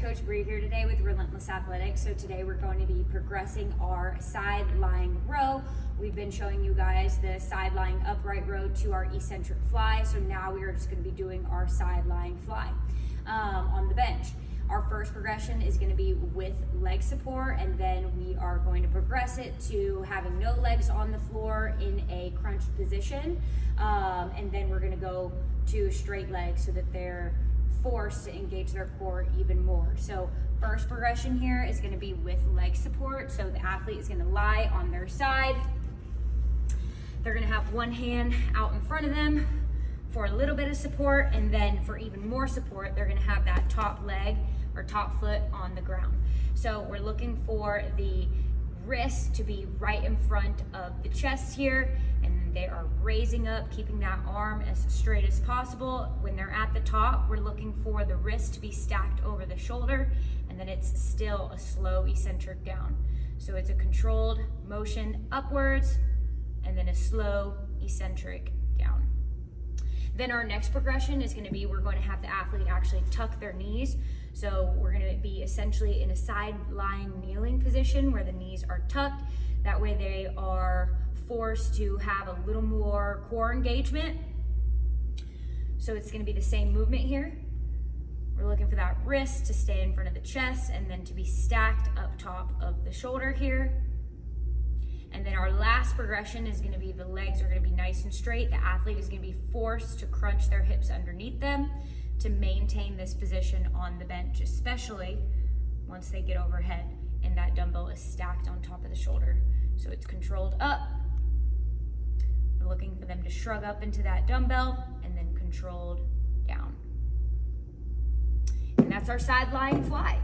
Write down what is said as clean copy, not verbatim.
Coach Bree here today with Relentless Athletics. So today we're going to be progressing our side lying row. We've been showing you guys the side lying upright row to our eccentric fly. So now we are just going to be doing our side lying fly on the bench. Our first progression is going to be with leg support, and then we are going to progress it to having no legs on the floor in a crunched position. And then we're going to go to straight legs so that they're forced to engage their core even more. So first progression here is going to be with leg support. So the athlete is going to lie on their side. They're going to have one hand out in front of them for a little bit of support, and then for even more support, they're going to have that top leg or top foot on the ground. So we're looking for the wrist to be right in front of the chest here, and they are raising up, keeping that arm as straight as possible. When they're at the top, we're looking for the wrist to be stacked over the shoulder, and then it's still a slow eccentric down. So it's a controlled motion upwards, and then a slow eccentric down. Then our next progression is going to be, we're going to have the athlete actually tuck their knees. So we're going to be essentially in a side lying kneeling position where the knees are tucked. That way they are forced to have a little more core engagement. So it's going to be the same movement here. We're looking for that wrist to stay in front of the chest and then to be stacked up top of the shoulder here. And then our last progression is going to be the legs are going to be nice and straight. The athlete is going to be forced to crunch their hips underneath them to maintain this position on the bench, especially once they get overhead and that dumbbell is stacked on top of the shoulder. So it's controlled up. We're looking for them to shrug up into that dumbbell and then controlled down. And that's our side lying fly.